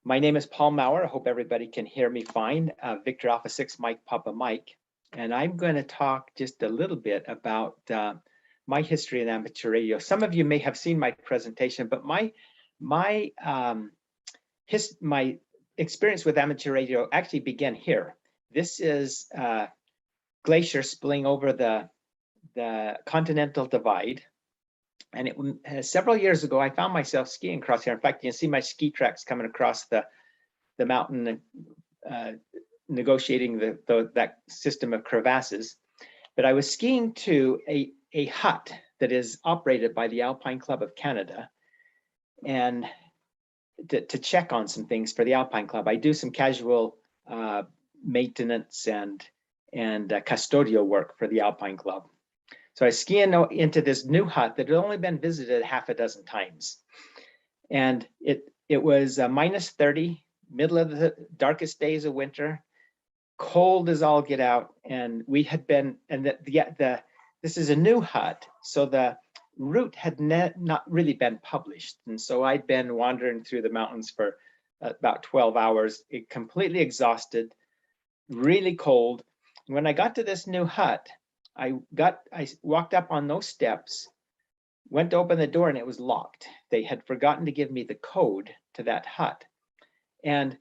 My name is Paul Mower. I hope everybody can hear me fine. Victor Alpha 6 Mike Papa Mike. And I'm going to talk just a little bit about my history in amateur radio. Some of you may have seen my presentation, but my experience with amateur radio actually began here. This is glacier spilling over the continental divide. And several years ago, I found myself skiing across here. In fact, you can see my ski tracks coming across the mountain, negotiating that system of crevasses. But I was skiing to a hut that is operated by the Alpine Club of Canada, and to check on some things for the Alpine Club. I do some casual maintenance and custodial work for the Alpine Club. So I was skiing into this new hut that had only been visited half a dozen times. And it was minus 30, middle of the darkest days of winter, cold as all get out. And we had been, and this is a new hut, so the route had not really been published. And so I'd been wandering through the mountains for about 12 hours, completely exhausted, really cold. When I got to this new hut, I walked up on those steps, went to open the door, and it was locked. They had forgotten to give me the code to that hut. And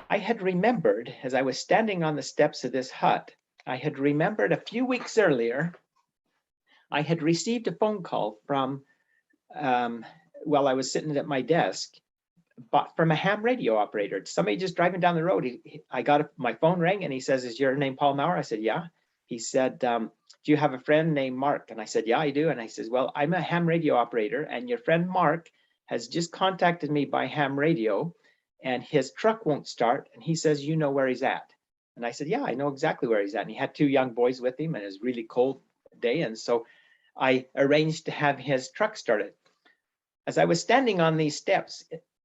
I had remembered, as I was standing on the steps of this hut, I had remembered a few weeks earlier, I had received a phone call from, while I was sitting at my desk, but from a ham radio operator. Somebody just driving down the road. My phone rang, and he says, "Is your name Paul Mower?" I said, "Yeah." He said, "Do you have a friend named Mark?" And I said, "Yeah, I do." And I says, "Well, I'm a ham radio operator, and your friend Mark has just contacted me by ham radio, and his truck won't start. And he says, you know where he's at." And I said, "Yeah, I know exactly where he's at." And he had two young boys with him, and it was a really cold day. And so I arranged to have his truck started. As I was standing on these steps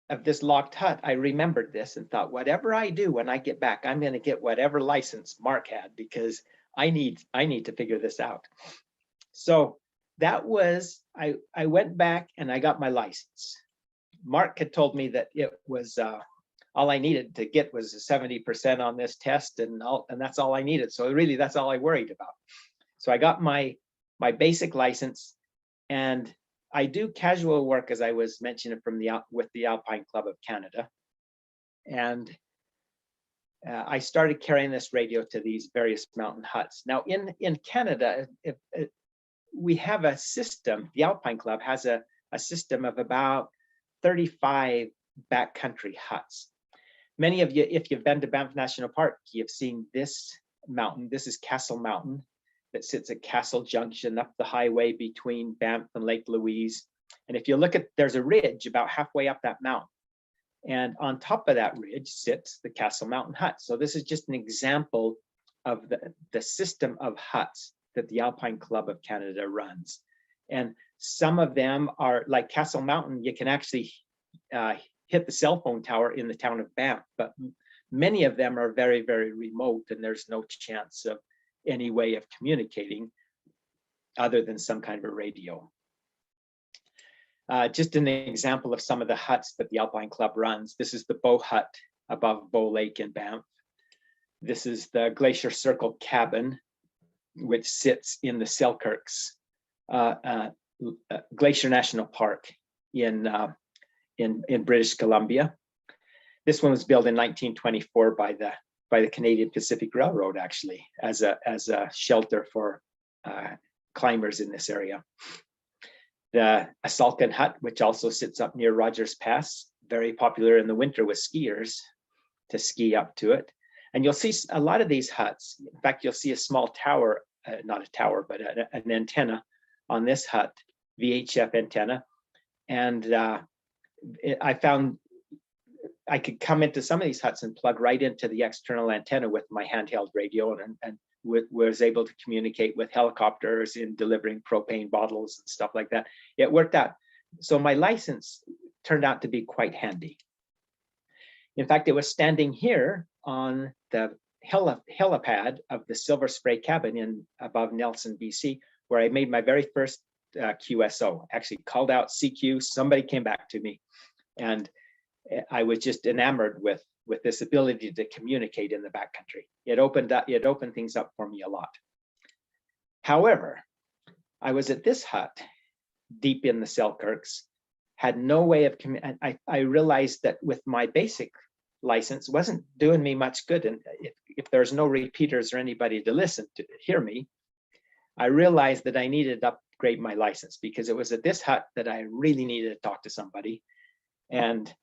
of this locked hut, I remembered this and thought, whatever I do when I get back, I'm going to get whatever license Mark had, because I need to figure this out. So that was, I went back and I got my license. Mark had told me that it was, all I needed to get was a 70% on this test, and that's all I needed. So really, that's all I worried about. So I got my basic license, and I do casual work, as I was mentioning, with the Alpine Club of Canada. And I started carrying this radio to these various mountain huts. Now in Canada, we have a system, the Alpine Club has a system of about 35 backcountry huts. Many of you, if you've been to Banff National Park, you've seen this mountain. This is Castle Mountain that sits at Castle Junction up the highway between Banff and Lake Louise. And if you look at, there's a ridge about halfway up that mountain. And on top of that ridge sits the Castle Mountain Hut. So this is just an example of the system of huts that the Alpine Club of Canada runs. And some of them are like Castle Mountain. You can actually hit the cell phone tower in the town of Banff, but many of them are very, very remote, and there's no chance of any way of communicating other than some kind of a radio. Just an example of some of the huts that the Alpine Club runs. This is the Bow Hut above Bow Lake in Banff. This is the Glacier Circle Cabin, which sits in the Selkirks Glacier National Park in British Columbia. This one was built in 1924 by the Canadian Pacific Railroad, actually, as a shelter for climbers in this area. The Asalkan Hut, which also sits up near Rogers Pass, very popular in the winter with skiers to ski up to it. And you'll see a lot of these huts. In fact, you'll see a small tower, not a tower, but an antenna on this hut, VHF antenna. And I found I could come into some of these huts and plug right into the external antenna with my handheld radio, and was able to communicate with helicopters in delivering propane bottles and stuff like that. It worked out. So my license turned out to be quite handy. In fact, it was standing here on the helipad of the Silver Spray Cabin above Nelson, BC, where I made my very first QSO. Actually called out CQ, somebody came back to me, and I was just enamored with this ability to communicate in the backcountry. It opened things up for me a lot. However, I was at this hut deep in the Selkirks, had no way of I realized that with my basic license wasn't doing me much good, and if there's no repeaters or anybody to listen to hear me, I realized that I needed to upgrade my license, because it was at this hut that I really needed to talk to somebody, and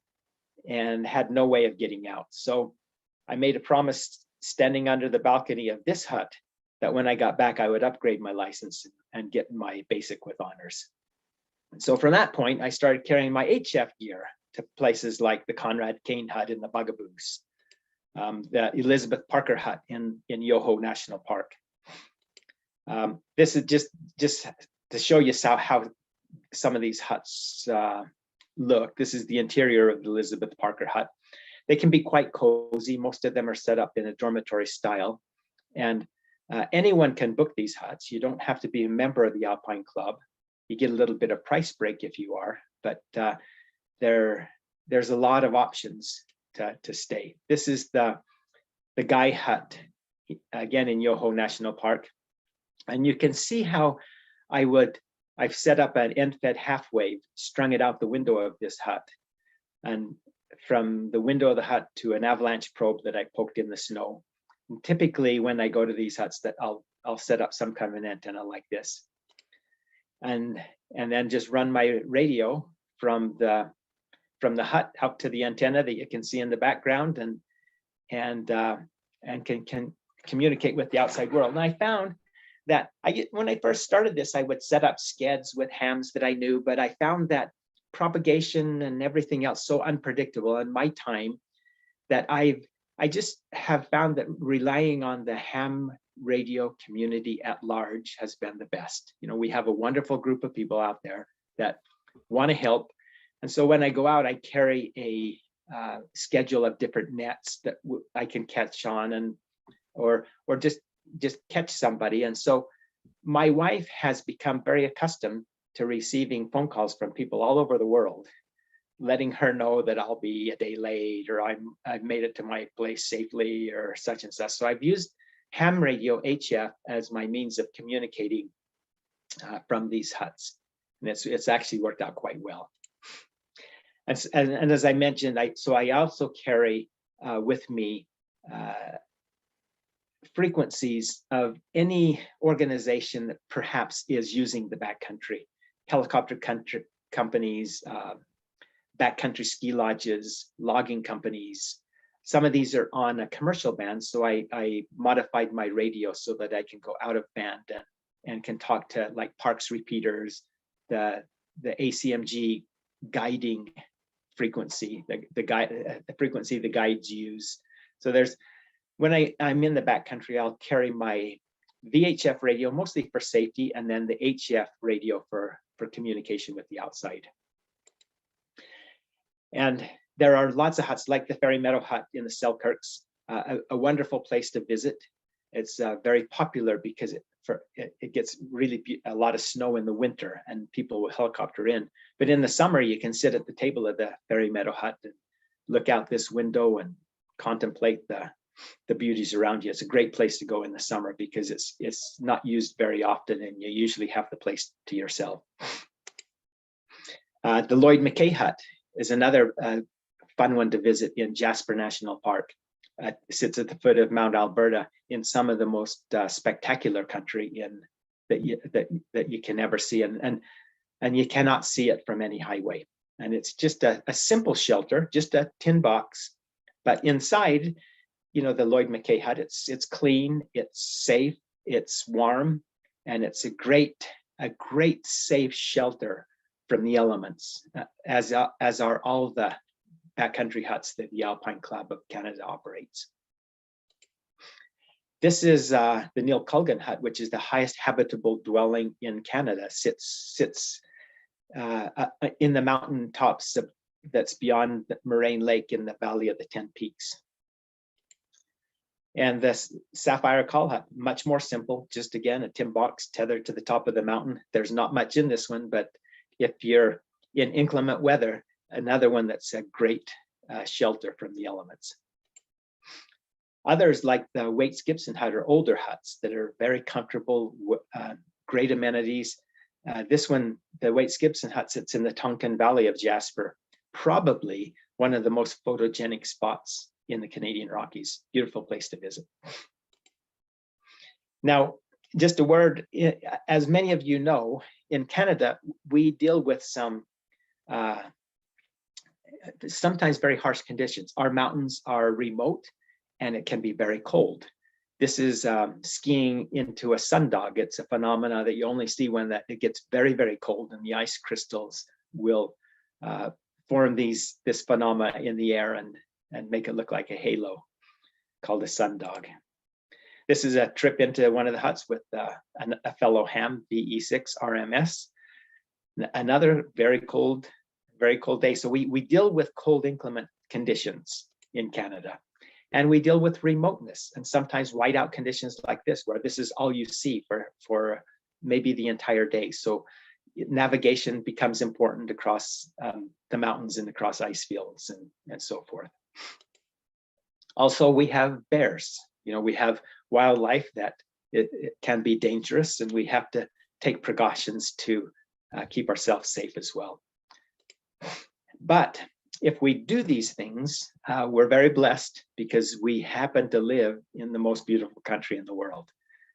had no way of getting out. So I made a promise standing under the balcony of this hut that when I got back, I would upgrade my license and get my basic with honors. And so from that point, I started carrying my HF gear to places like the Conrad Kane Hut in the Bugaboos, the Elizabeth Parker Hut in Yoho National Park. This is just to show you how some of these huts look. This is the interior of the Elizabeth Parker Hut. They can be quite cozy. Most of them are set up in a dormitory style, and anyone can book these huts. You don't have to be a member of the Alpine Club. You get a little bit of price break if you are, but there's a lot of options to stay. This is the Guy Hut, again in Yoho National Park, and you can see how I've set up an end-fed half-wave, strung it out the window of this hut, and from the window of the hut to an avalanche probe that I poked in the snow. And typically, when I go to these huts, that I'll set up some kind of an antenna like this, and then just run my radio from the hut out to the antenna that you can see in the background, and can communicate with the outside world. And I found that when I first started this, I would set up skeds with hams that I knew, but I found that propagation and everything else so unpredictable in my time that I just have found that relying on the ham radio community at large has been the best. You know, we have a wonderful group of people out there that want to help. And so when I go out, I carry a schedule of different nets that I can catch on, and or just catch somebody. And so my wife has become very accustomed to receiving phone calls from people all over the world, letting her know that I'll be a day late, or I've made it to my place safely, or such and such. So I've used ham radio HF as my means of communicating from these huts, and it's actually worked out quite well. And as I mentioned, I also carry with me frequencies of any organization that perhaps is using the backcountry, helicopter companies, backcountry ski lodges, logging companies. Some of these are on a commercial band, so I modified my radio so that I can go out of band and can talk to like parks repeaters, the ACMG guiding frequency, the frequency the guides use. So when I'm in the backcountry, I'll carry my VHF radio mostly for safety, and then the HF radio for communication with the outside. And there are lots of huts like the Fairy Meadow Hut in the Selkirks, a wonderful place to visit. It's very popular because it gets really a lot of snow in the winter, and people will helicopter in. But in the summer, you can sit at the table of the Fairy Meadow Hut and look out this window and contemplate the beauties around you. It's a great place to go in the summer because it's not used very often, and you usually have the place to yourself. The Lloyd McKay Hut is another fun one to visit in Jasper National Park. It sits at the foot of Mount Alberta in some of the most spectacular country that you can ever see, and you cannot see it from any highway. And it's just a simple shelter, just a tin box, but inside, you know, the Lloyd McKay Hut, it's clean, it's safe, it's warm, and it's a great safe shelter from the elements, as are all the backcountry huts that the Alpine Club of Canada operates. This is the Neil Culligan Hut, which is the highest habitable dwelling in Canada. Sits in the mountain tops that's beyond Moraine Lake in the Valley of the 10 Peaks. And this Sapphire Call Hut, much more simple, just again, a tin box tethered to the top of the mountain. There's not much in this one, but if you're in inclement weather, another one that's a great shelter from the elements. Others, like the Waits Gibson hut, are older huts that are very comfortable, great amenities. This one, the Waits Gibson hut, sits in the Tonkin Valley of Jasper, probably one of the most photogenic spots in the Canadian Rockies. Beautiful place to visit. Now, just a word, as many of you know, in Canada, we deal with some sometimes very harsh conditions. Our mountains are remote and it can be very cold. This is skiing into a sundog. It's a phenomena that you only see when it gets very, very cold, and the ice crystals will form this phenomena in the air and make it look like a halo, called a sundog. This is a trip into one of the huts with a fellow ham, VE6 RMS. Another very cold day. So we deal with cold, inclement conditions in Canada. And we deal with remoteness and sometimes whiteout conditions like this, where this is all you see for maybe the entire day. So navigation becomes important across the mountains and across ice fields and so forth. Also, we have bears. You know, we have wildlife that it can be dangerous, and we have to take precautions to keep ourselves safe as well. But if we do these things, we're very blessed because we happen to live in the most beautiful country in the world.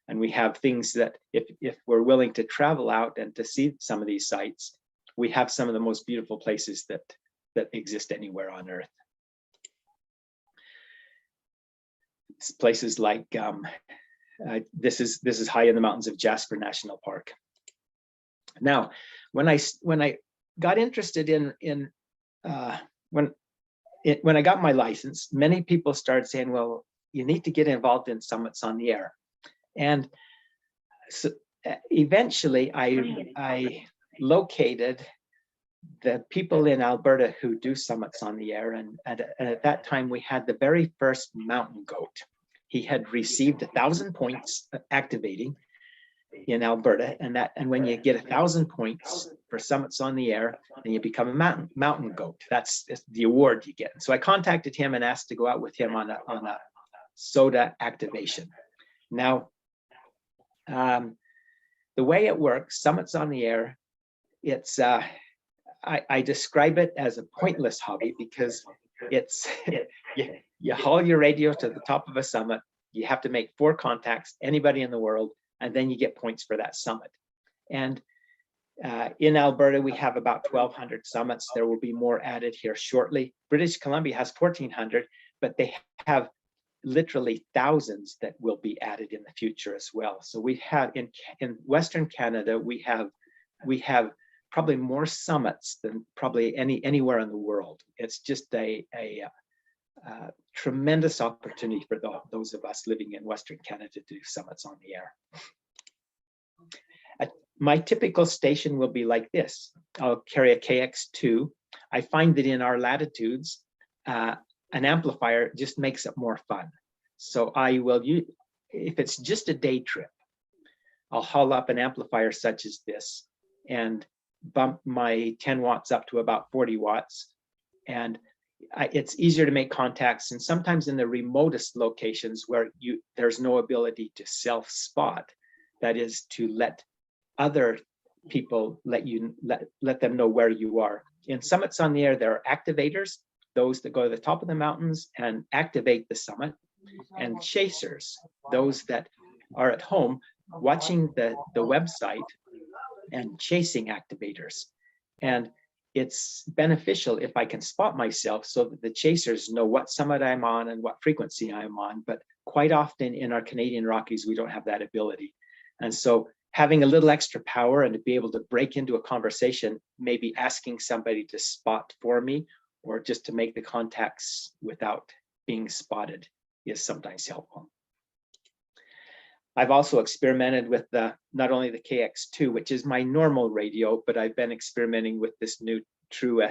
And we have things that if we're willing to travel out and to see some of these sites, we have some of the most beautiful places that exist anywhere on Earth. It's places like, this is high in the mountains of Jasper National Park. Now, when I got interested when I got my license, many people started saying, well, you need to get involved in Summits on the Air. And so eventually I located the people in Alberta who do Summits on the Air. And at that time, we had the very first mountain goat. He had received 1,000 points activating in Alberta, and when you get 1,000 points for Summits on the Air, then you become a mountain goat. That's the award you get. So I contacted him and asked to go out with him on a SOTA activation. Now, the way it works, Summits on the Air, it's I describe it as a pointless hobby because it's you haul your radio to the top of a summit. You have to make 4 contacts, anybody in the world, and then you get points for that summit. And in Alberta, we have about 1,200 summits. There will be more added here shortly. British Columbia has 1,400, but they have literally thousands that will be added in the future as well. So we have in Western Canada, we have probably more summits than probably anywhere in the world. It's just a tremendous opportunity for those of us living in Western Canada to do Summits on the Air. My typical station will be like this. I'll carry a KX2. I find that in our latitudes, an amplifier just makes it more fun. So I will use, if it's just a day trip, I'll haul up an amplifier such as this and bump my 10 watts up to about 40 watts. And it's easier to make contacts. And sometimes in the remotest locations where there's no ability to self-spot, that is to let other people let them know where you are. In Summits on the Air, there are activators, those that go to the top of the mountains and activate the summit, and chasers, those that are at home watching the website and chasing activators. And it's beneficial if I can spot myself so that the chasers know what summit I'm on and what frequency I'm on. But quite often in our Canadian Rockies, we don't have that ability. And so having a little extra power and to be able to break into a conversation, maybe asking somebody to spot for me or just to make the contacts without being spotted is sometimes helpful. I've also experimented with not only the KX2, which is my normal radio, but I've been experimenting with this new True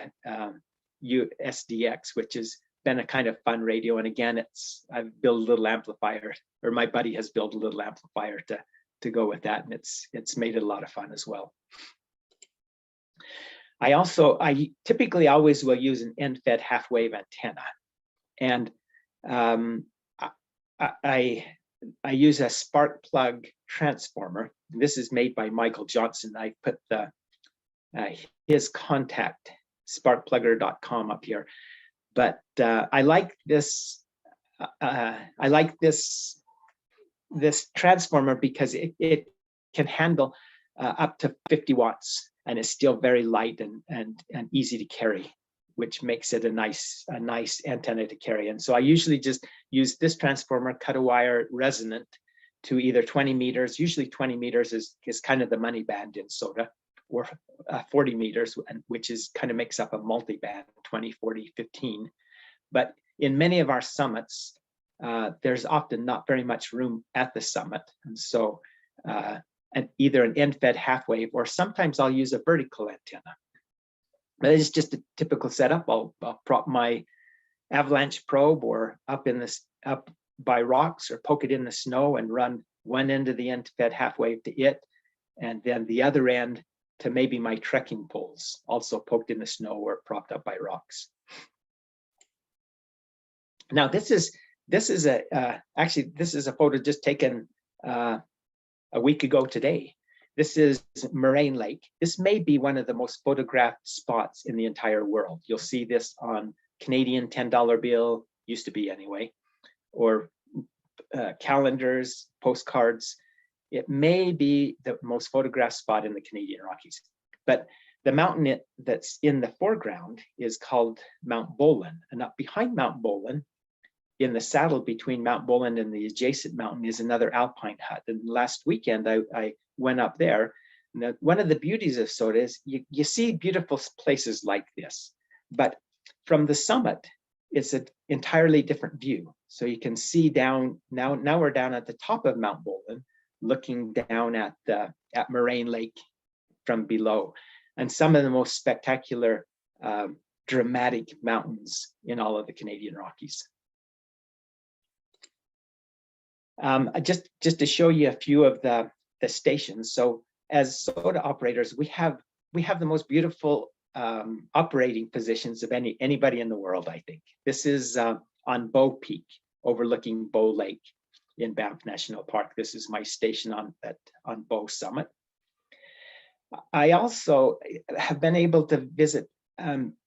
SDX, which has been a kind of fun radio. And again, I've built a little amplifier, or my buddy has built a little amplifier to go with that, and it's made it a lot of fun as well. I typically always will use an end-fed half-wave antenna, and I use a spark plug transformer. This is made by Michael Johnson. I put his contact, sparkplugger.com, up here. But I like this. I like this transformer because it can handle up to 50 watts, and it's still very light and easy to carry, which makes it a nice antenna to carry. And so I usually just use this transformer, cut a wire resonant to either 20 meters. Usually 20 meters is kind of the money band in SOTA, or 40 meters, which is kind of makes up a multi-band, 20, 40, 15. But in many of our summits, there's often not very much room at the summit. And so either an end-fed half-wave, or sometimes I'll use a vertical antenna. But it's just a typical setup. I'll prop my avalanche probe or up by rocks, or poke it in the snow and run one end of the end-fed half-wave to it, and then the other end to maybe my trekking poles, also poked in the snow or propped up by rocks. Now this is a photo just taken a week ago today. This is Moraine Lake. This may be one of the most photographed spots in the entire world. You'll see this on Canadian $10 bill, used to be anyway, or calendars, postcards. It may be the most photographed spot in the Canadian Rockies. But the mountain that's in the foreground is called Mount Bolan. And up behind Mount Bolan, in the saddle between Mount Bolan and the adjacent mountain, is another alpine hut. And last weekend, I went up there. And one of the beauties of SOTA is you see beautiful places like this, but from the summit, it's an entirely different view. So you can see down, now we're down at the top of Mount Bolan, looking down at Moraine Lake from below, and some of the most spectacular, dramatic mountains in all of the Canadian Rockies. Just to show you a few of the stations. So as SOTA operators, we have the most beautiful operating positions of anybody in the world, I think. This is on Bow Peak, overlooking Bow Lake in Banff National Park. This is my station on Bow Summit. I also have been able to visit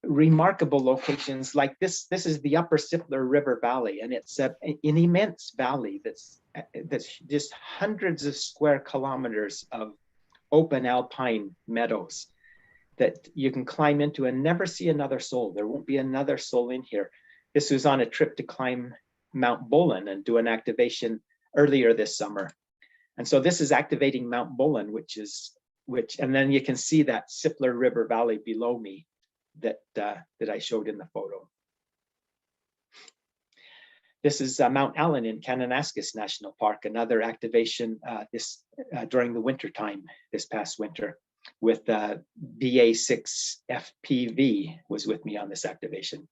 remarkable locations like this. This is the Upper Sipler River Valley, and it's an immense valley that's just hundreds of square kilometers of open alpine meadows that you can climb into and never see another soul. There won't be another soul in here. This was on a trip to climb Mount Bolan and do an activation earlier this summer. And so this is activating Mount Bolan, and then you can see that Sipler River Valley below me that I showed in the photo. This is Mount Allen in Kananaskis National Park, another activation during the winter time this past winter, with BA6 FPV was with me on this activation.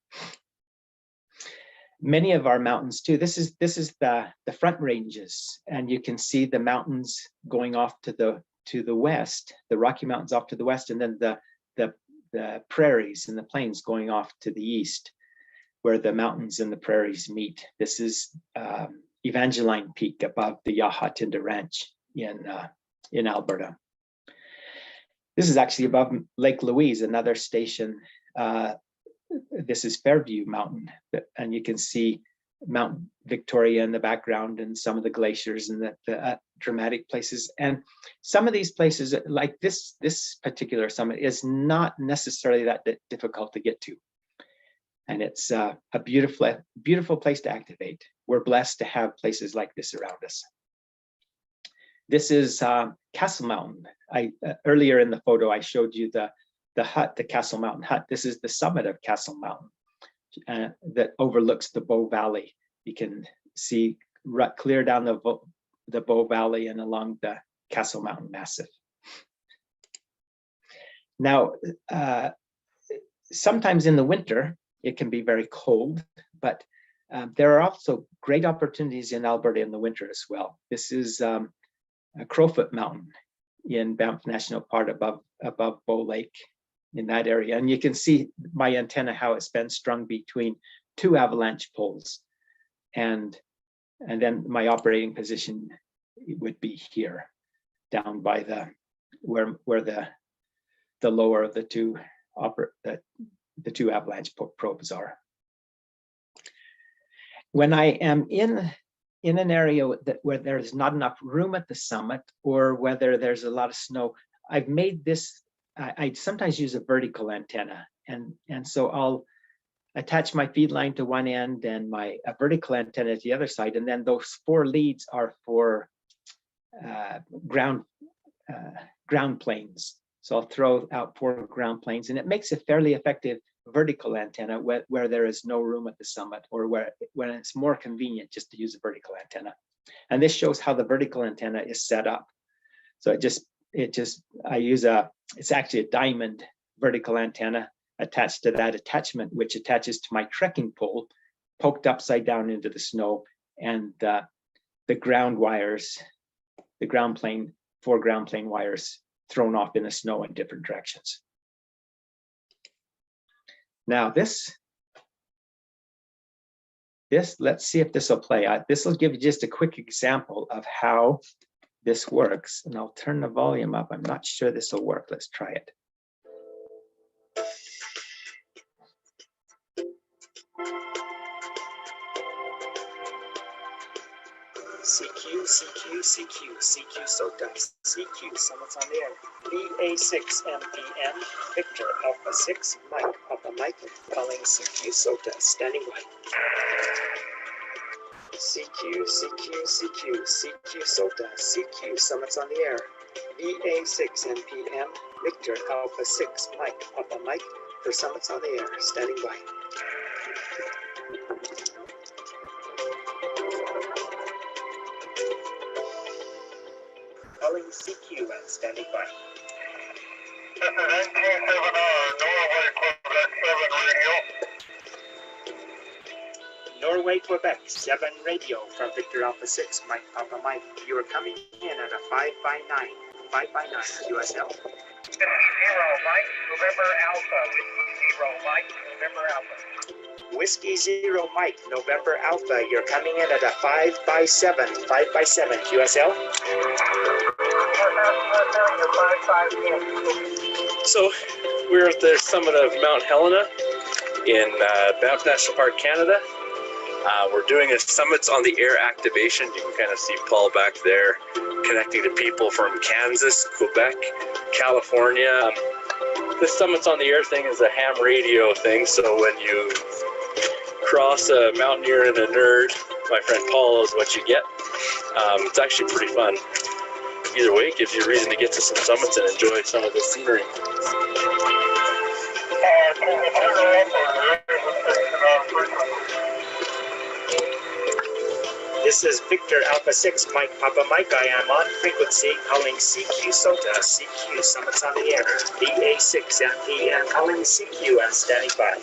Many of our mountains too. This is the Front Ranges, and you can see the mountains going off to the west, the Rocky Mountains off to the west, and then the prairies and the plains going off to the east, where the mountains and the prairies meet. This is Evangeline Peak above the Yahatinda Ranch in Alberta. This is actually above Lake Louise, another station. This is Fairview Mountain, and you can see Mount Victoria in the background and some of the glaciers and the dramatic places. And some of these places, like this particular summit, is not necessarily that difficult to get to. And it's a beautiful place to activate. We're blessed to have places like this around us. This is Castle Mountain. Earlier in the photo, I showed you the hut, the Castle Mountain hut. This is the summit of Castle Mountain that overlooks the Bow Valley. You can see clear down the Bow Valley and along the Castle Mountain Massif. Now, sometimes in the winter, it can be very cold, but there are also great opportunities in Alberta in the winter as well. This is Crowfoot Mountain in Banff National Park above Bow Lake. in that area. And you can see my antenna, how it's been strung between two avalanche poles. And then my operating position would be here, down by the where the lower of the two avalanche probes are. When I am in an area where there's not enough room at the summit, or whether there's a lot of snow, I've made this, I sometimes use a vertical antenna. And so I'll attach my feed line to one end and a vertical antenna to the other side. And then those 4 leads are for ground planes. So I'll throw out 4 ground planes, and it makes a fairly effective vertical antenna where there is no room at the summit, or when it's more convenient just to use a vertical antenna. And this shows how the vertical antenna is set up. So it's actually a diamond vertical antenna attached to that attachment, which attaches to my trekking pole, poked upside down into the snow, and the ground wires, the ground plane, 4 ground plane wires thrown off in the snow in different directions. Now this, let's see if this will play. This will give you just a quick example of how this works. And I'll turn the volume up. I'm not sure this will work. Let's try it. CQ, SOTA, CQ, summits on the air. VA6 MPM, Victor, Alpha 6, Mike, Papa Mike, calling CQ, SOTA, standing by. CQ, SOTA, CQ, summits on the air. VA6 MPM, Victor, Alpha 6, Mike, Papa Mike, for summits on the air, standing by. Calling CQ and standing by. This is 927 Norway, Quebec 7 radio. Norway, Quebec 7 radio from Victor Alpha 6, Mike Papa Mike. You are coming in at a 5 by 9 USL. 0 Mike, November Alpha. 0 Mike, November Alpha. Whiskey 0 Mike, November Alpha. You're coming in at a 5 by 7 QSL. So we're at the summit of Mount Helena in Banff National Park, Canada. We're doing a summits on the air activation. You can kind of see Paul back there connecting to people from Kansas, Quebec, California. This summits on the air thing is a ham radio thing. So when you cross a mountaineer and a nerd, my friend Paul, is what you get. It's actually pretty fun. Either way, it gives you a reason to get to some summits and enjoy some of the scenery. This is Victor Alpha 6, Mike Papa Mike. I am on frequency calling CQ SOTA, CQ summits on the air. VA6 MPM calling CQ and standing by.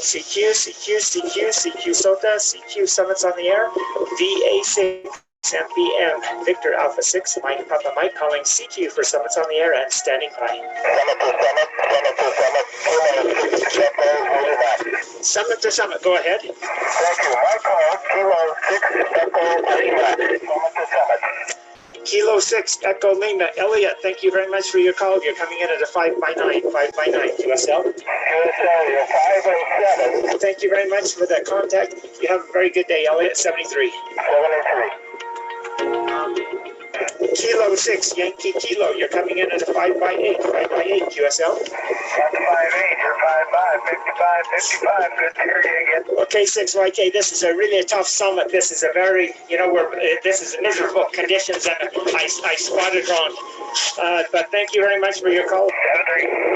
CQ SOTA, CQ summits on the air. VA6 MPM, Victor Alpha 6, Mike Papa Mike calling CQ for summits on the air and standing by. Summit to summit, go ahead. Thank you. Mike 206, Echo 39, summit to summit. Kilo 6 Echo Lima. Elliot, thank you very much for your call. You're coming in at a 5x9. 5x9 QSL. QSL, you're 507. Thank you very much for that contact. You have a very good day, Elliot. 73. 73. Kilo 6 Yankee Kilo. You're coming in at a 5x8. 5x8 QSL. 5x8. You're 5x5. 55. 55. Good to hear you again. Okay, 6YK. This is a really tough summit. This is a very, this is miserable conditions, and I spotted wrong. But thank you very much for your call.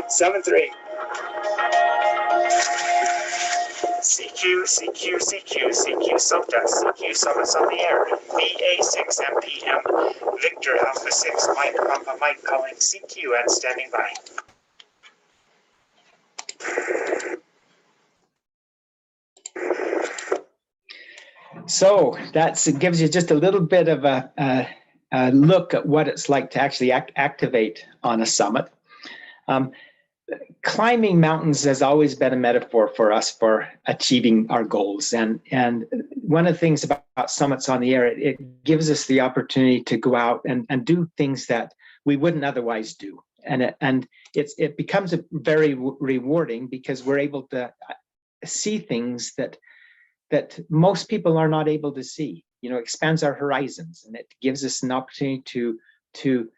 7-3. CQ SOTA, CQ Summits on the Air, VA6 MPM, Victor Alpha 6, Mike Papa Mike calling CQ and standing by. So that gives you just a little bit of a look at what it's like to actually activate on a summit. Climbing mountains has always been a metaphor for us for achieving our goals. And one of the things about Summits on the Air, it gives us the opportunity to go out and do things that we wouldn't otherwise do. And it becomes very rewarding because we're able to see things that most people are not able to see. Expands our horizons, and it gives us an opportunity to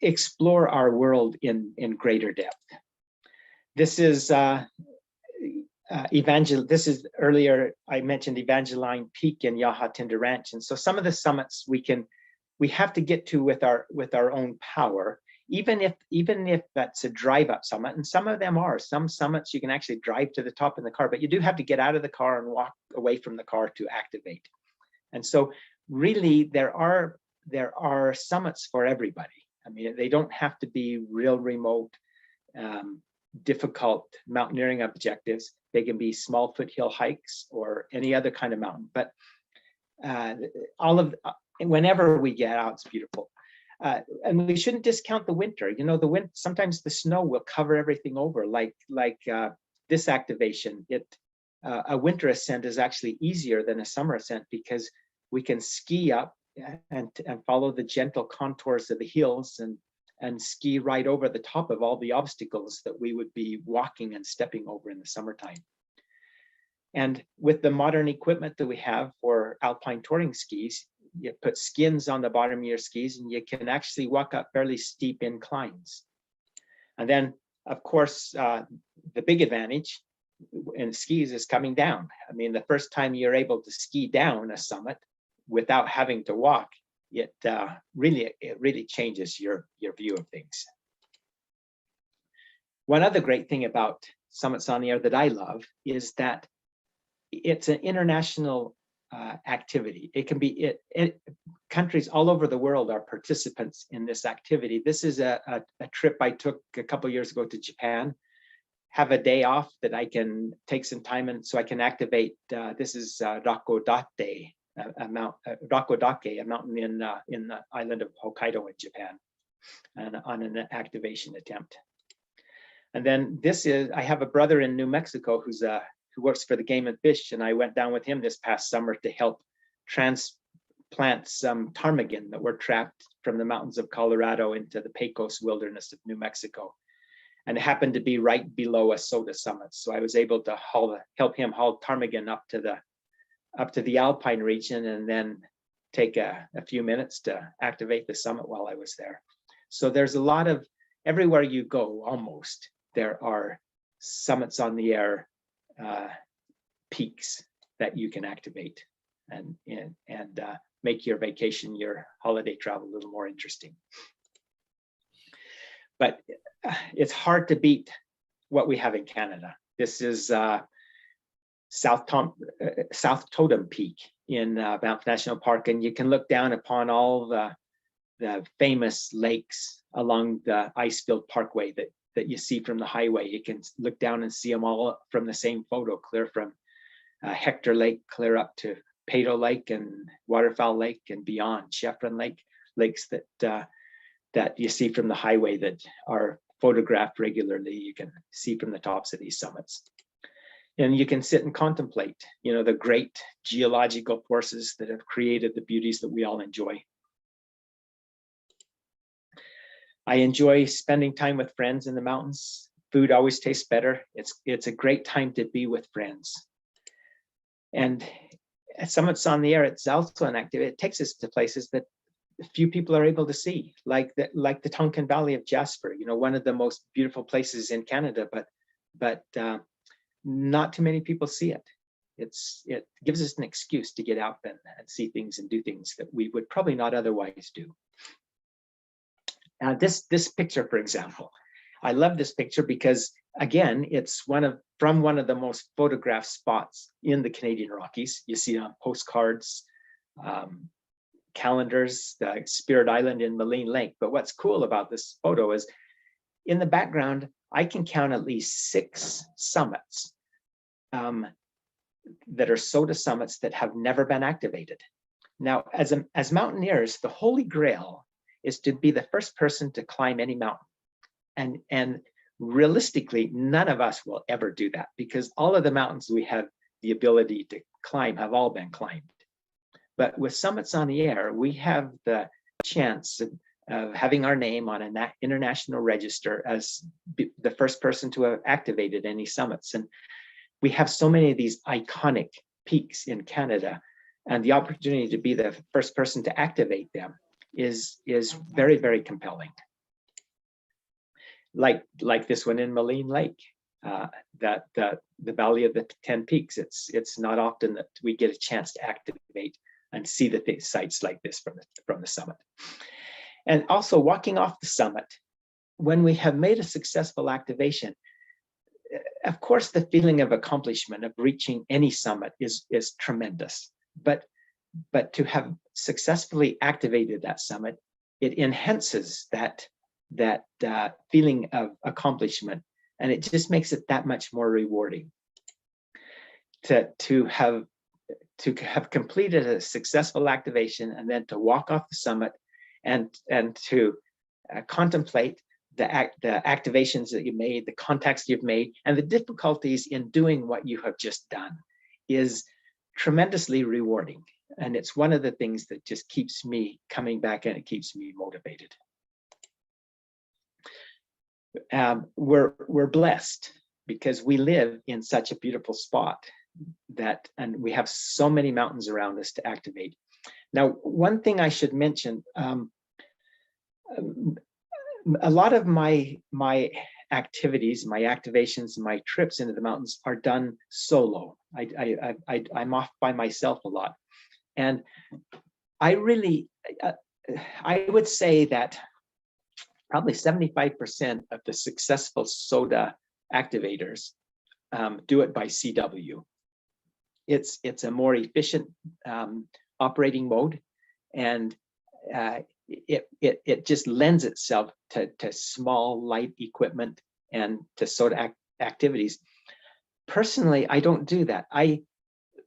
explore our world in greater depth. This is This is earlier I mentioned Evangeline Peak and Yaha Tinder Ranch, and so some of the summits we have to get to with our own power. Even if that's a drive-up summit, and some of them are. Some summits you can actually drive to the top in the car, but you do have to get out of the car and walk away from the car to activate. And so really there are summits for everybody. I mean, they don't have to be real remote, difficult mountaineering objectives. They can be small foothill hikes or any other kind of mountain, but whenever we get out, it's beautiful. And we shouldn't discount the winter. Sometimes the snow will cover everything over, like this activation. A winter ascent is actually easier than a summer ascent because we can ski up and follow the gentle contours of the hills and ski right over the top of all the obstacles that we would be walking and stepping over in the summertime. And with the modern equipment that we have for alpine touring skis, you put skins on the bottom of your skis and you can actually walk up fairly steep inclines. And then, of course, the big advantage in skis is coming down. I mean, the first time you're able to ski down a summit without having to walk, it really changes your view of things. One other great thing about Summits on the Air that I love is that it's an international activity. It can be countries all over the world are participants in this activity. This is a trip I took a couple of years ago to Japan. Have a day off that I can take some time and so I can activate. This is Rakodate, a mountain in the island of Hokkaido in Japan, and on an activation attempt. And then I have a brother in New Mexico who works for the Game and Fish, and I went down with him this past summer to help transplant some ptarmigan that were trapped from the mountains of Colorado into the Pecos wilderness of New Mexico. And it happened to be right below a SOTA summit. So I was able to help him haul ptarmigan up to the Alpine region and then take a few minutes to activate the summit while I was there. So there's a lot of, everywhere you go almost, there are Summits on the Air peaks that you can activate and make your vacation, your holiday travel a little more interesting. But it's hard to beat what we have in Canada. This is South Totem Peak in Banff National Park, and you can look down upon all the famous lakes along the ice-filled parkway that you see from the highway. You can look down and see them all from the same photo, clear from Hector Lake, clear up to Peyto Lake and Waterfowl Lake and beyond, Chevron Lake, lakes that you see from the highway that are photographed regularly. You can see from the tops of these summits. And you can sit and contemplate, the great geological forces that have created the beauties that we all enjoy. I enjoy spending time with friends in the mountains. Food always tastes better. It's a great time to be with friends. And Summits on the Air, it's also an activity. It takes us to places that few people are able to see, like the Tonkin Valley of Jasper, one of the most beautiful places in Canada, but not too many people see it. It gives us an excuse to get out and see things and do things that we would probably not otherwise do. This picture, for example, I love this picture because, again, it's from one of the most photographed spots in the Canadian Rockies. You see it on postcards, calendars, the Spirit Island in Moline Lake. But what's cool about this photo is in the background, I can count at least 6 summits that are SOTA summits that have never been activated. Now, as mountaineers, the holy grail is to be the first person to climb any mountain. And realistically, none of us will ever do that because all of the mountains we have the ability to climb have all been climbed. But with Summits on the Air, we have the chance of having our name on an international register as the first person to have activated any summits. And we have so many of these iconic peaks in Canada, and the opportunity to be the first person to activate them is very, very compelling. Like this one in Moline Lake, the Valley of the 10 Peaks. It's not often that we get a chance to activate and see the sites like this from the summit. And also walking off the summit, when we have made a successful activation, of course, the feeling of accomplishment of reaching any summit is tremendous. But to have successfully activated that summit, it enhances that feeling of accomplishment, and it just makes it that much more rewarding to have completed a successful activation and then to walk off the summit and to contemplate the activations that you made, the contacts you've made, and the difficulties in doing what you have just done is tremendously rewarding. And it's one of the things that just keeps me coming back, and it keeps me motivated. We're blessed because we live in such a beautiful spot and we have so many mountains around us to activate. Now, one thing I should mention, a lot of my activities, my activations, my trips into the mountains are done solo. I'm off by myself a lot. And I would say that probably 75% of the successful SOTA activators do it by CW. It's a more efficient operating mode, and it just lends itself to small, light equipment and to SOTA activities. Personally, I don't do that.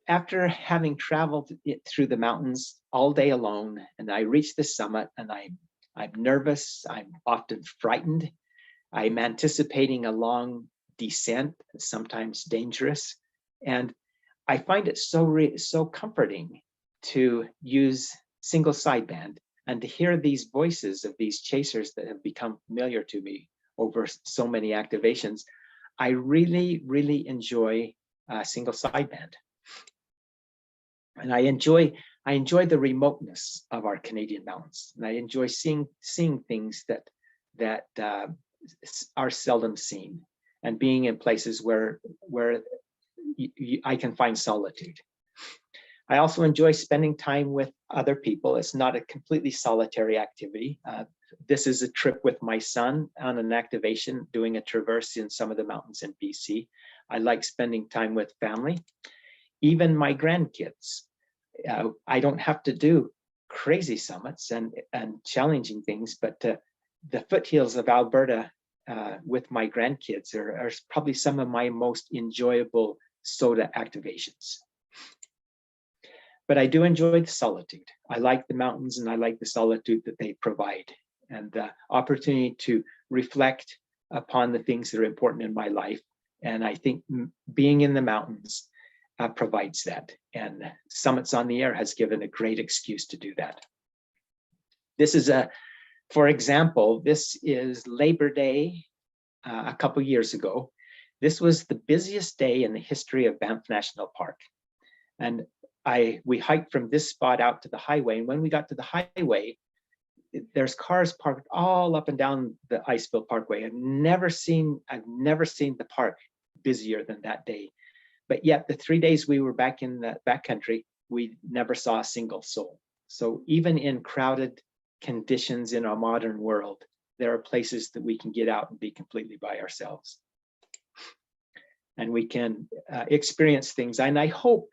After having traveled through the mountains all day alone, and I reach the summit, and I'm nervous, I'm often frightened, I'm anticipating a long descent, sometimes dangerous, and I find it so comforting to use single sideband and to hear these voices of these chasers that have become familiar to me over so many activations. I really, really enjoy single sideband. And I enjoy the remoteness of our Canadian mountains, and I enjoy seeing things that are seldom seen, and being in places where I can find solitude. I also enjoy spending time with other people. It's not a completely solitary activity. This is a trip with my son on an activation, doing a traverse in some of the mountains in BC. I like spending time with family, even my grandkids. I don't have to do crazy summits and challenging things, but the foothills of Alberta with my grandkids are probably some of my most enjoyable SOTA activations. But I do enjoy the solitude. I like the mountains, and I like the solitude that they provide, and the opportunity to reflect upon the things that are important in my life. And I think being in the mountains provides that. And Summits on the Air has given a great excuse to do that. This is a For example, this is Labor Day a couple years ago. This was the busiest day in the history of Banff National Park. And we hiked from this spot out to the highway. And when we got to the highway, there's cars parked all up and down the Iceville Parkway. I've never seen the park busier than that day. But yet the 3 days we were back in the backcountry, we never saw a single soul. So even in crowded conditions in our modern world, there are places that we can get out and be completely by ourselves. And we can experience things. And I hope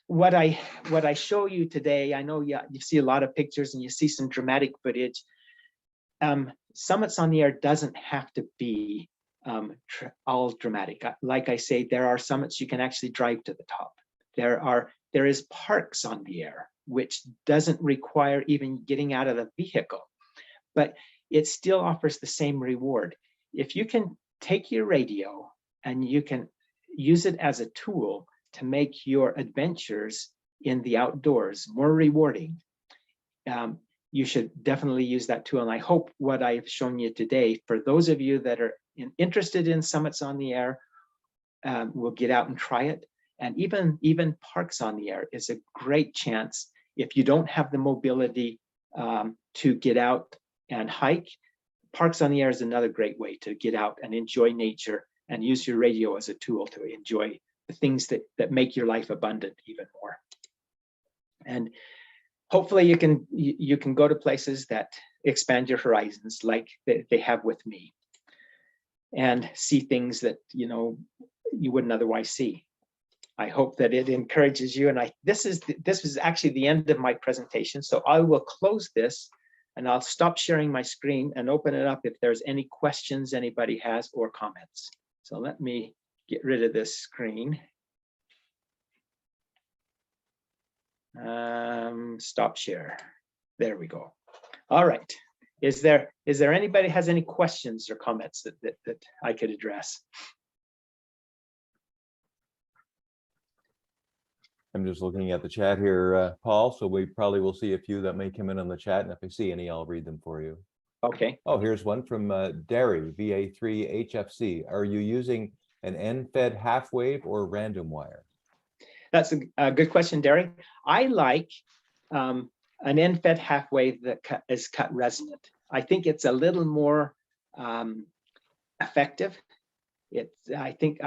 what I show you today, I know you see a lot of pictures and you see some dramatic footage. Summits on the Air doesn't have to be all dramatic. Like I say, there are summits you can actually drive to the top. There is parks on the air, which doesn't require even getting out of the vehicle, but it still offers the same reward. If you can take your radio and you can use it as a tool to make your adventures in the outdoors more rewarding, you should definitely use that tool. And I hope what I've shown you today, for those of you that are interested in summits on the air, will get out and try it. And even parks on the air is a great chance. If you don't have the mobility to get out and hike, parks on the air is another great way to get out and enjoy nature and use your radio as a tool to enjoy the things that make your life abundant even more. And hopefully you can go to places that expand your horizons like they have with me, and see things that you wouldn't otherwise see. I hope that it encourages you. And this is actually the end of my presentation. So I will close this and I'll stop sharing my screen and open it up if there's any questions anybody has or comments. So let me get rid of this screen. Stop share. There we go. All right. Is there anybody has any questions or comments that I could address? I'm just looking at the chat here, Paul, so we probably will see a few that may come in on the chat, and if I see any, I'll read them for you. Okay. Oh, here's one from Derry, VA3HFC. Are you using an end-fed half wave or random wire? That's a good question, Derry. I like an end-fed half wave that is cut resonant. I think it's a little more effective. I think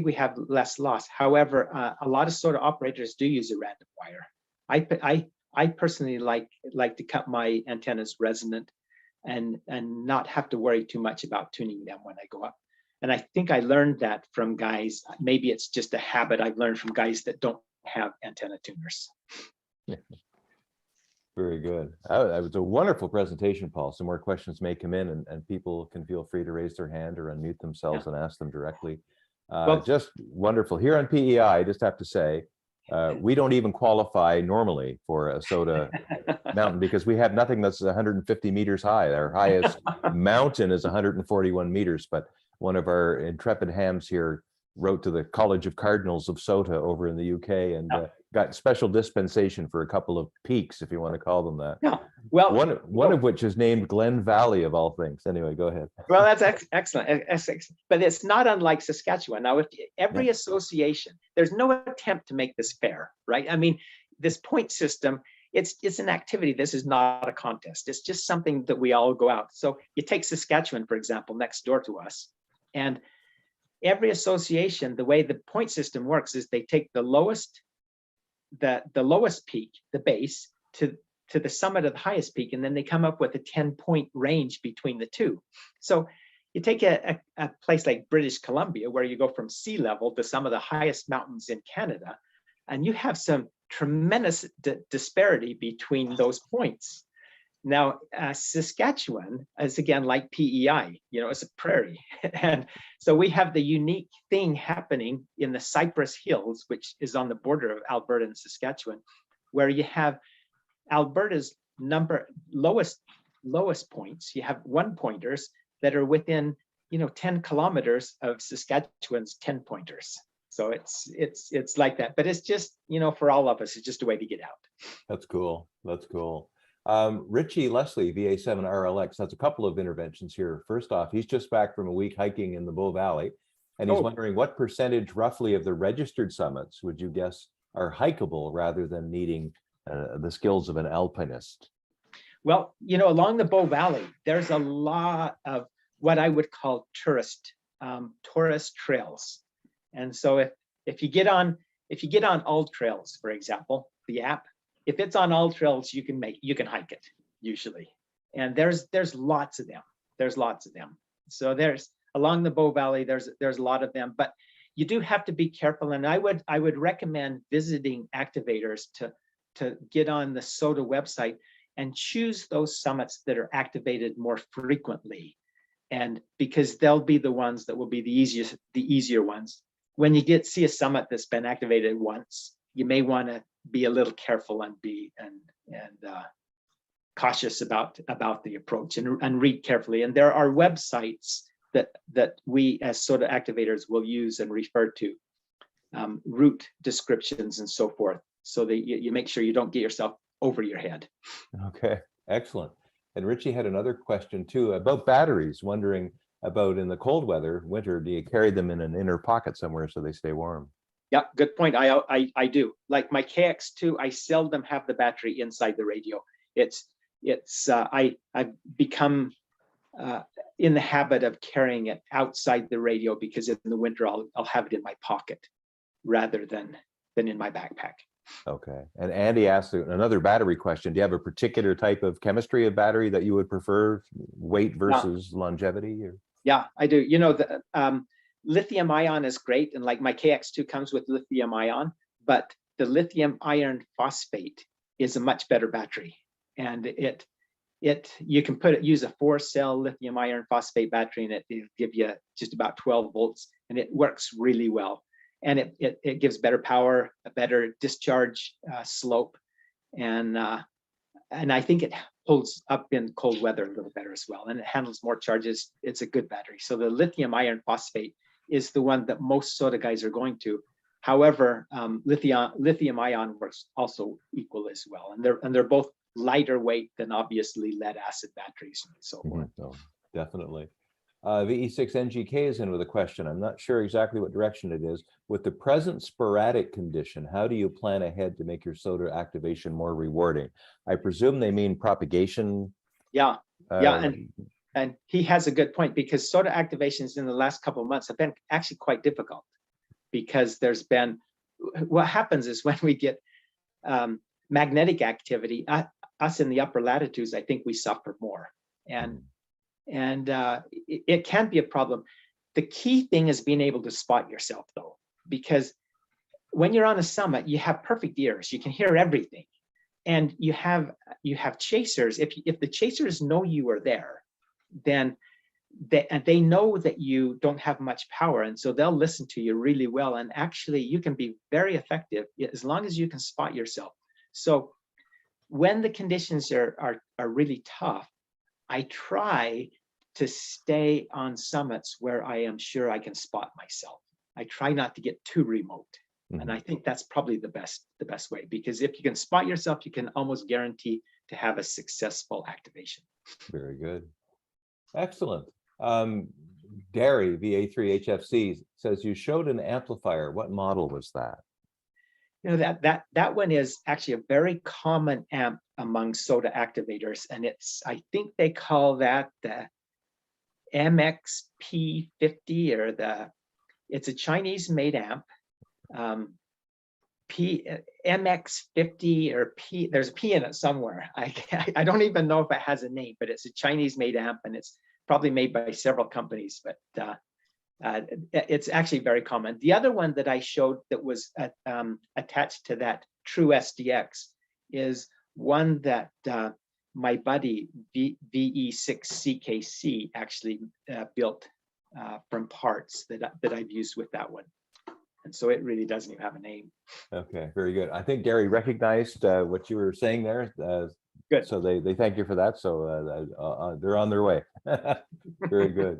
we have less loss. However, a lot of SOTA operators do use a random wire. I personally like to cut my antennas resonant and not have to worry too much about tuning them when I go up. And I think I learned that from guys. Maybe it's just a habit I've learned from guys that don't have antenna tuners. Very good. That was a wonderful presentation, Paul. Some more questions may come in, and people can feel free to raise their hand or unmute themselves and ask them directly. Well, just wonderful. Here on PEI, I just have to say, we don't even qualify normally for a SOTA mountain because we have nothing that's 150 meters high. Our highest mountain is 141 meters, but one of our intrepid hams here wrote to the College of Cardinals of SOTA over in the UK and got special dispensation for a couple of peaks, if you want to call them that. Yeah. Well, one of which is named Glen Valley of all things. Anyway, go ahead. Well, that's excellent. But it's not unlike Saskatchewan. Now, if every association, there's no attempt to make this fair, right? I mean, this point system, it's an activity. This is not a contest. It's just something that we all go out. So you take Saskatchewan, for example, next door to us, and every association, the way the point system works is they take the lowest peak, the base, to the summit of the highest peak, and then they come up with a 10-point range between the two. So you take a place like British Columbia, where you go from sea level to some of the highest mountains in Canada, and you have some tremendous disparity between those points. Now, Saskatchewan is again like PEI, it's a prairie. And so we have the unique thing happening in the Cypress Hills, which is on the border of Alberta and Saskatchewan, where you have Alberta's lowest points. You have 1-pointers that are within 10 kilometers of Saskatchewan's 10-pointers. So it's like that, but it's just for all of us, it's just a way to get out. That's cool. That's cool. Richie Leslie, VA7RLX, has a couple of interventions here. First off, he's just back from a week hiking in the Bow Valley, and he's wondering what percentage roughly of the registered summits would you guess are hikeable rather than needing the skills of an alpinist? Well, along the Bow Valley, there's a lot of what I would call tourist trails. And so if you get on All Trails, for example, the app, if it's on All Trails, you can hike it usually. And there's lots of them. There's lots of them. So there's along the Bow Valley, there's a lot of them, but you do have to be careful. And I would recommend visiting activators to get on the SOTA website and choose those summits that are activated more frequently. And because they'll be the ones that will be the easier ones. When you see a summit that's been activated once, you may want to be a little careful and be cautious about the approach and read carefully. And there are websites that we as SOTA activators will use and refer to, route descriptions and so forth, so that you make sure you don't get yourself over your head. Okay, excellent. And Richie had another question too about batteries, wondering about in the cold winter, do you carry them in an inner pocket somewhere so they stay warm? Yeah, good point. I do. Like my KX2, I seldom have the battery inside the radio. I've become in the habit of carrying it outside the radio, because in the winter I'll have it in my pocket rather than in my backpack. Okay. And Andy asked another battery question. Do you have a particular type of chemistry of battery that you would prefer, weight versus longevity? Or? Yeah, I do. The lithium ion is great. And like my KX2 comes with lithium ion, but the lithium iron phosphate is a much better battery. And you can use a 4-cell lithium iron phosphate battery, and it'll give you just about 12 volts, and it works really well. And it gives better power, a better discharge slope, and I think it holds up in cold weather a little better as well, and it handles more charges. It's a good battery. So the lithium iron phosphate is the one that most SOTA guys are going to. However, lithium ion works also equal as well, and they're both lighter weight than obviously lead acid batteries and so forth. So definitely. VE6NGK is in with a question. I'm not sure exactly what direction it is. With the present sporadic condition, how do you plan ahead to make your SOTA activation more rewarding? I presume they mean propagation. Yeah, and he has a good point, because SOTA activations in the last couple of months have been actually quite difficult, because what happens is when we get magnetic activity, us in the upper latitudes, I think we suffer more. And it can be a problem. The key thing is being able to spot yourself, though, because when you're on a summit, you have perfect ears. You can hear everything, and you have chasers. If the chasers know you are there, then they know that you don't have much power, and so they'll listen to you really well. And actually, you can be very effective as long as you can spot yourself. So when the conditions are really tough, I try to stay on summits where I am sure I can spot myself. I try not to get too remote. Mm-hmm. And I think that's probably the best way, because if you can spot yourself, you can almost guarantee to have a successful activation. Very good. Excellent. Gary, VA3HFC, says you showed an amplifier. What model was that? That one is actually a very common amp among SOTA activators, and I think they call that the MXP50, or it's a Chinese made amp. MX50 or P, there's a P in it somewhere. I don't even know if it has a name, but it's a Chinese made amp, and it's probably made by several companies, but it's actually very common. The other one that I showed that was attached to that True SDX is one that my buddy VE6CKC actually built from parts that I've used with that one. And so it really doesn't even have a name. Okay, very good. I think Gary recognized what you were saying there. Good. So they thank you for that. So they're on their way. Very good.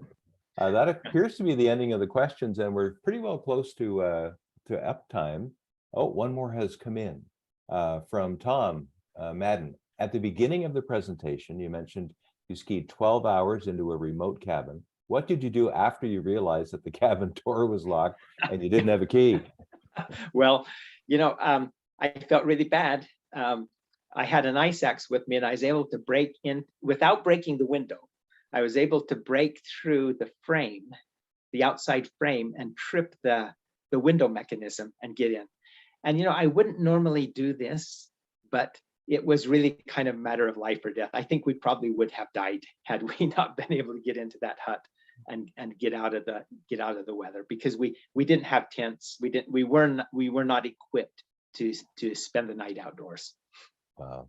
That appears to be the ending of the questions, and we're pretty well close to up time. Oh, one more has come in from Tom Madden. At the beginning of the presentation, you mentioned you skied 12 hours into a remote cabin. What did you do after you realized that the cabin door was locked and you didn't have a key? Well, I felt really bad. I had an ice axe with me, and I was able to break in without breaking the window. I was able to break through the frame, the outside frame, and trip the window mechanism and get in. And I wouldn't normally do this, but it was really kind of a matter of life or death. I think we probably would have died had we not been able to get into that hut and get out of the weather, because we didn't have tents. We were not equipped to spend the night outdoors. Wow.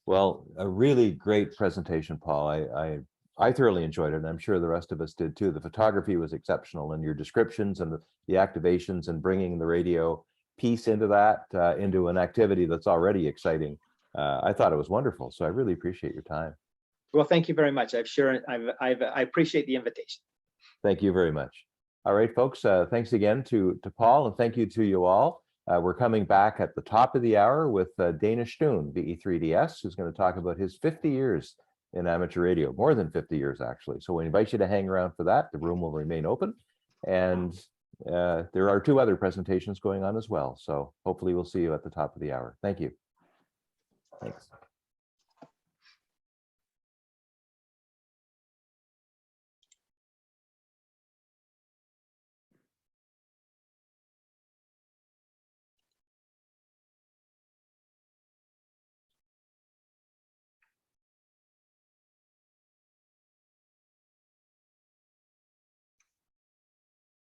Well, a really great presentation, Paul. I thoroughly enjoyed it, and I'm sure the rest of us did too. The photography was exceptional, and your descriptions and the activations and bringing the radio piece into that, into an activity that's already exciting. I thought it was wonderful. So I really appreciate your time. Well, thank you very much. I appreciate the invitation. Thank you very much. All right, folks, thanks again to Paul, and thank you to you all. We're coming back at the top of the hour with Dana Stoon, BE3DS, who's going to talk about his 50 years in amateur radio, more than 50 years, actually. So we invite you to hang around for that. The room will remain open. And there are 2 other presentations going on as well. So hopefully we'll see you at the top of the hour. Thank you. Thanks.